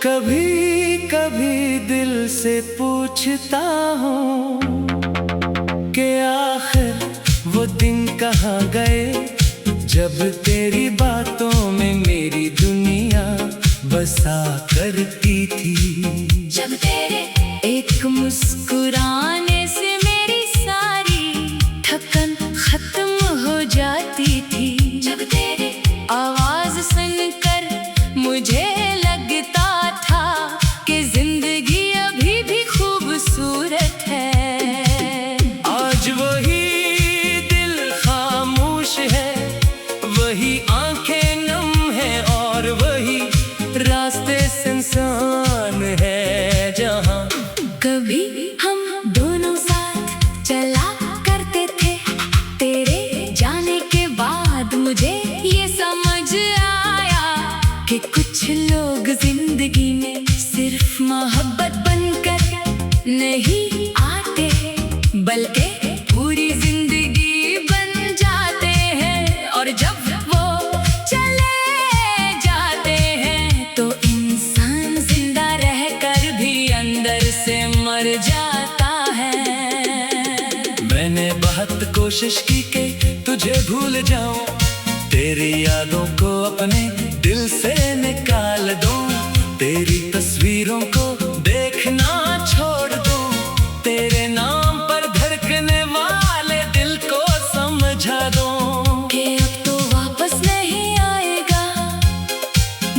कभी कभी दिल से पूछता हूँ कि आखिर वो दिन कहाँ गए, जब तेरी बातों में मेरी दुनिया बसा करती थी। जब तेरे एक मुस्कुराने से मेरी सारी थकन खत्म हो जाती थी। जब तेरी आवाज सुनकर मुझे लगता था कि जिंदगी अभी भी खूबसूरत है। आज वही दिल खामोश है, वही आंखें नम है और वही रास्ते सुनसान है। जहाँ कभी हम दोनों साथ चला करते थे, तेरे जाने के बाद मुझे ये समझ आया कि कुछ लोग जिंदगी में सिर्फ मोहब्बत बनकर नहीं आते, बल्कि पूरी जिंदगी बन जाते हैं। और जब वो चले जाते हैं तो इंसान जिंदा रहकर भी अंदर से मर जाता है। मैंने बहुत कोशिश की कि तुझे भूल जाऊं, तेरी यादों को अपने दिल से निकाल दूं, तेरी तस्वीरों को देखना छोड़ दूं, तेरे नाम पर धड़कने वाले दिल को समझा दूं कि अब तो वापस नहीं आएगा,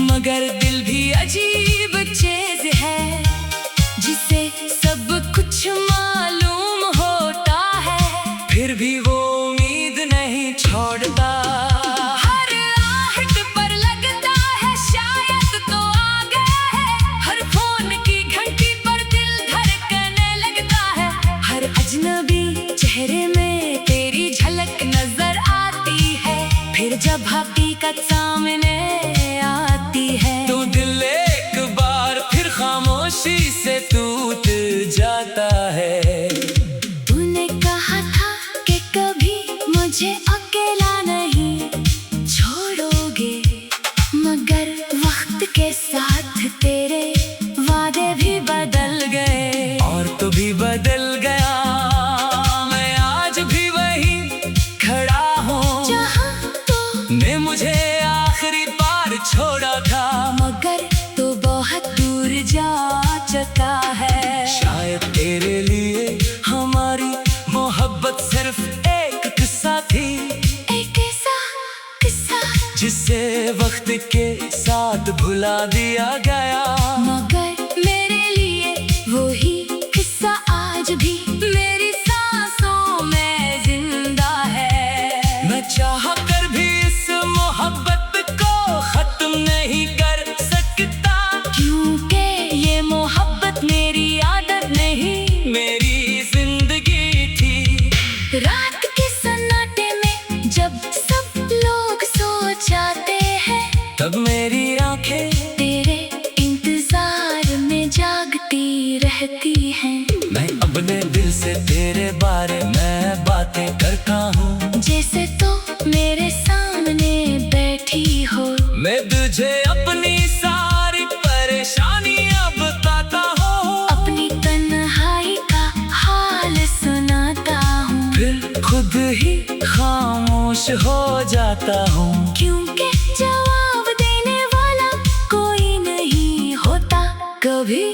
मगर दिल भी अजीब चीज है जिसे सब कुछ मालूम होता है, फिर भी वो उम्मीद नहीं छोड़ता। हर आहट पर लगता है शायद तो आ गया है, हर फोन की घंटी पर दिल धड़कने लगता है, हर अजनबी चेहरे में तेरी झलक नजर आती है, फिर जब हकीकत सामने आती है तो दिल एक बार फिर खामोशी से टूट जाता है। तूने कहा था कि कभी मुझे अकेला नहीं छोड़ोगे, मगर वक्त के साथ तेरे वादे भी बदल गए। और तो भी बदल गया, मैं आज भी वही खड़ा हूँ जहाँ तो ने मुझे आखिरी बार छोड़ा था, मगर तो बहुत दूर जा चुका है। शायद तेरे लिए हमारी मोहब्बत सिर्फ एक किस्सा थी, एक ऐसा किस्सा जिसे वक्त के साथ भुला दिया गया, मगर मेरे लिए वही किस्सा आज भी मेरी सांसों में जिंदा है। मैं चाह कर भी इस मोहब्बत को खत्म नहीं कर सकता, क्योंकि ये मोहब्बत मेरी आदत नहीं मेरी जिंदगी थी। रात के सन्नाटे में जब सब लोग सो जाते हैं, तब मेरी आंखें तेरे इंतजार में जागती रहती हैं। मैं अपने दिल से तेरे बारे में बातें करता हूँ, जैसे तो मेरे सामने बैठी हो। मैं तुझे अपनी सारी परेशानियां बताता हूँ, अपनी तन्हाई का हाल सुनाता हूँ, फिर खुद ही खामोश हो जाता हूँ। क्योंकि जवाब देने वाला कोई नहीं होता। कभी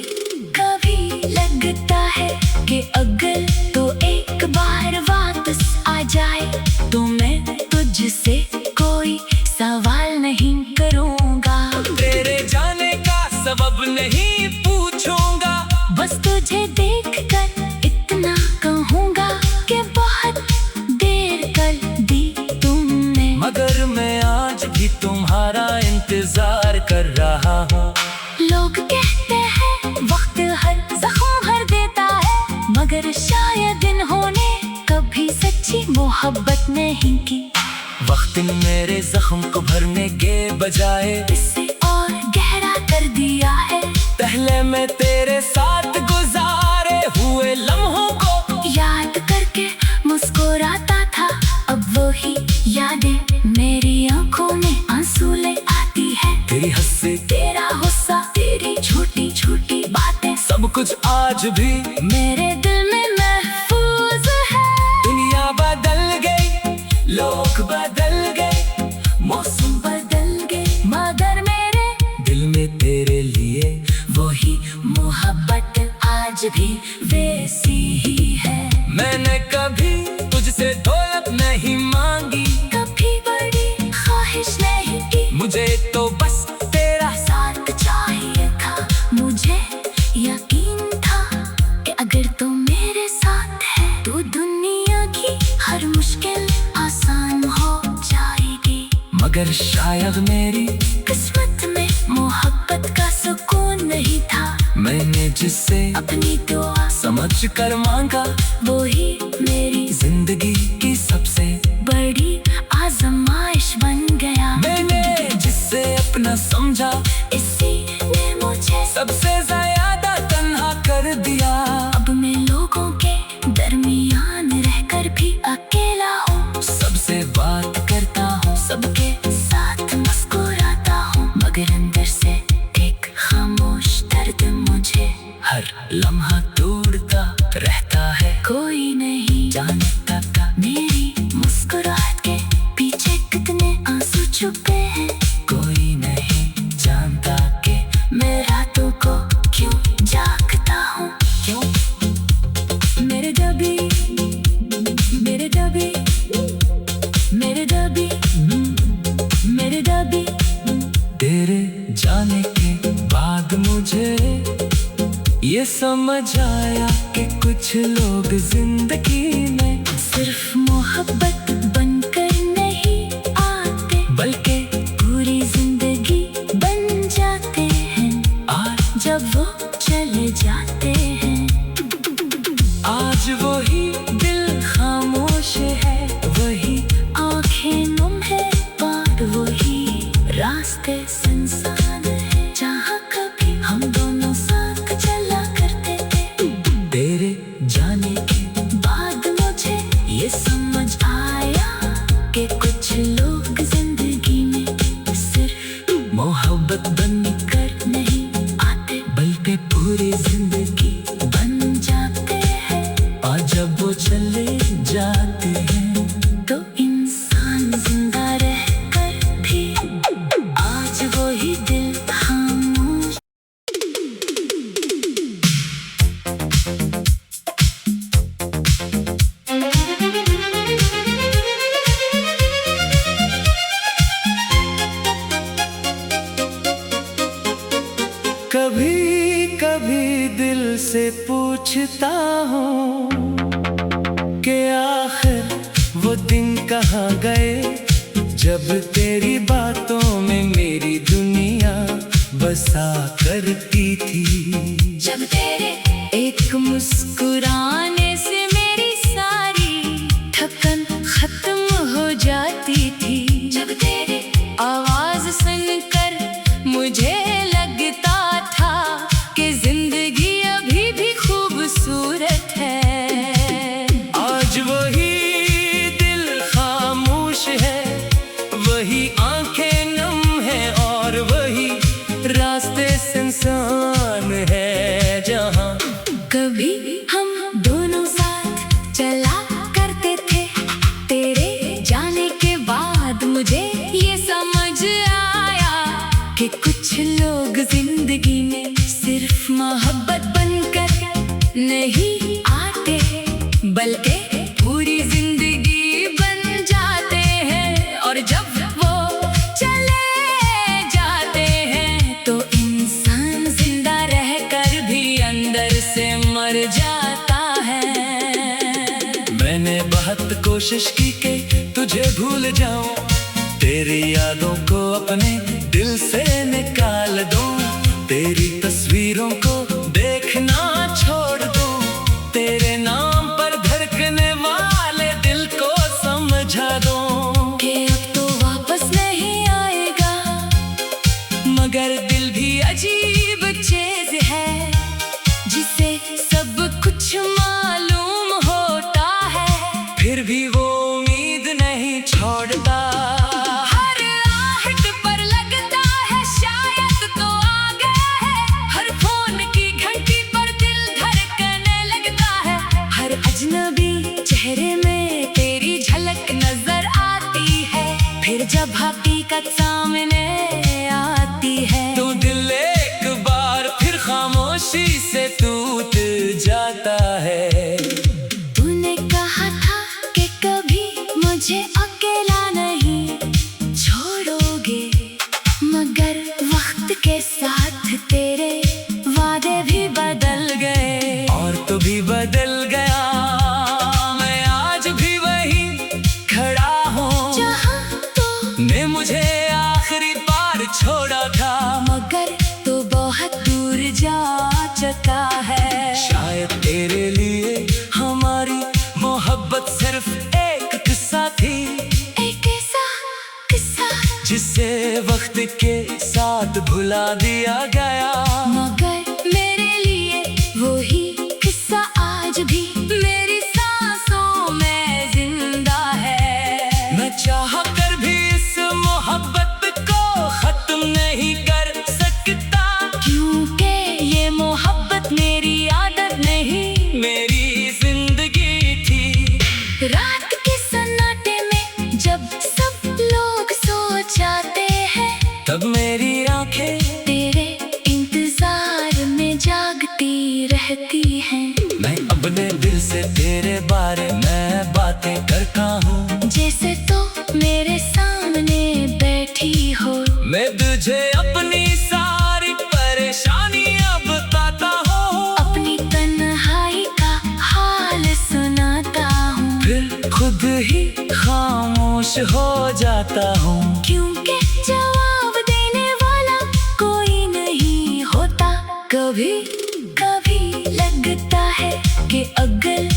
कभी लगता है कि अगर तो एक बार वापस आ जाए तो मैं तुझसे कोई सवाल नहीं करूँगा, तेरे जाने का सबब नहीं पूछूंगा, बस तुझे देखकर इतना कहूँगा कि बहुत देर कर दी तुमने। मगर मैं आज भी तुम्हारा इंतजार कर रहा हूँ। लोग कहते हैं वक्त हर जख्म भर देता है, मगर शायद इन्होंने कभी सच्ची मोहब्बत नहीं की। वक्त ने मेरे जख्म को भरने के बजाय इससे और गहरा कर दिया है। पहले मैं तेरे साथ गुजारे हुए लम्हों को याद करके मुस्कुराता था, अब वही यादें मेरी आंखों में आंसू ले आती है। तेरी हंसी, तेरा गुस्सा, तेरी झूठ आज भी मेरे दिल में महफूज है। दुनिया बदल गई, लोग बदल गए, मौसम बदल गए, मगर मेरे दिल में तेरे लिए वही मोहब्बत आज भी वैसी ही है। मैंने कभी तुझसे दौलत नहीं मांगी, कभी बड़ी ख्वाहिश नहीं की, मुझे तो बस तेरा साथ चाहिए था। मुझे यकीन था कि अगर तू मेरे साथ है तो दुनिया की हर मुश्किल आसान हो जाएगी। मगर शायद मेरी किस्मत में मोहब्बत का सुकून नहीं था। मैंने जिससे अपनी दुआ समझ कर मांगा, वो ही मेरी जिंदगी की सबसे बड़ी आजमाइश बन गया। मैंने जिससे अपना समझा, इसी ने मुझे सबसे ज्यादा तन्हा कर दिया। अब मैं लोगों के दरमियान रहकर भी अकेला हूँ। सबसे बात करता हूँ, सबके साथ मुस्कुराता हूँ, मगर अंदर से एक खामोश दर्द मुझे हर लम्हा तोड़ता रहता है। कोई नहीं जानता का मेरी मुस्कुराहट के पीछे कितने आंसू छुपे हैं। कोई नहीं जानता कि मैं रातों को क्यों जागता हूँ। क्यों मेरे डबी, मेरे डबी, मेरे डबी, मेरे डबी। तेरे जाने के बाद मुझे ये समझ आया कि कुछ लोग जिंदगी में सिर्फ मोहब्बत बनकर नहीं आते, बल्कि पूरी जिंदगी बन जाते हैं। आज जब वो चले जाते हैं, आज वही दिल खामोश है, वही आंखें गुम है और वही रास्ते सुनसान है। जहाँ कभी हम दोनों साथ चला करते थे, तेरे जाने के बाद मुझे ये समझ आया कि कुछ लोग जिंदगी में सिर्फ मोहब्बत कर नहीं आते, बल्कि पूरी जिंदगी। बन जाते हैं। और जब वो चले जाते हैं, तो इंसान जिंदा रहकर भी आज वही दिल खामोश। कभी कभी दिल से पूछता हूँ कि आखिर वो दिन कहाँ गए, जब तेरी बातों में मेरी दुनिया बसा करती थी। जब तेरे एक मुस्कुराने से मेरी सारी थकन खत्म हो जाती थी। जब तेरी आवाज सुनकर मुझे लगता था कि जिंदगी अभी भी खूबसूरत है। आज वही दिल खामोश है, वही आंखें नम है, और वही रास्ते सुनसान है। जहाँ कभी हम दोनों साथ चला करते थे, तेरे जाने के बाद मुझे ये समझ आया कि कुछ लोग जिंदगी में सिर्फ मोहब्बत बनकर नहीं आते, बल्कि पूरी जिंदगी बन जाते हैं। और जब वो चले जाते हैं, तो इंसान जिंदा रहकर भी अंदर से मर जाता है। मैंने बहुत कोशिश की कि तुझे भूल जाऊं, तेरी यादों को अपने दिल से निकाल दूं, तेरी तस्वीरों को देखना छोड़ दूं, तेरे नाम पर धड़कने वाले दिल को समझा दूं कि अब तो वापस नहीं आएगा, मगर दिल भी अजीब चीज है जिसे सब कुछ मालूम होता है, फिर भी वो उम्मीद नहीं छोड़ता। हर आहट पर लगता है शायद तो आ गया है, हर फोन की घंटी पर दिल धड़कने खामोशी से टूट जाता है। तूने कहा था कि कभी मुझे अकेला नहीं छोड़ोगे, मगर वक्त के साथ तेरे वादे भी बदल गए। और तू भी बदल गया, मैं आज भी वहीं खड़ा हूँ जहाँ तो ने मुझे आखिरी बार छोड़ा था, मगर तो बहुत दूर जा चुका है। शायद तेरे लिए हमारी मोहब्बत सिर्फ एक किस्सा थी, एक ऐसा किस्सा जिसे वक्त के साथ भुला दिया गया। मगर मेरे लिए वही किस्सा आज भी मेरी सांसों में जिंदा है। मैं चाह कर भी इस मोहब्बत को खत्म नहीं कर सकता, क्योंकि ये मोहब्बत मेरी आदत नहीं मेरी जिंदगी थी। रात के सन्नाटे में जब सब लोग सो जाते हैं, तब मेरी आंखें तेरे इंतजार में जागती रहती हैं। मैं अपने दिल से तेरे बारे में बातें करता हूँ, जैसे तो मेरे सामने बैठी हो। मैं तुझे अपनी सारी परेशानियां बताता हूँ, अपनी तन्हाई का हाल सुनाता हूँ, फिर खुद ही खामोश हो जाता हूँ। क्योंकि जवाब देने वाला कोई नहीं होता। कभी कभी लगता है कि अगर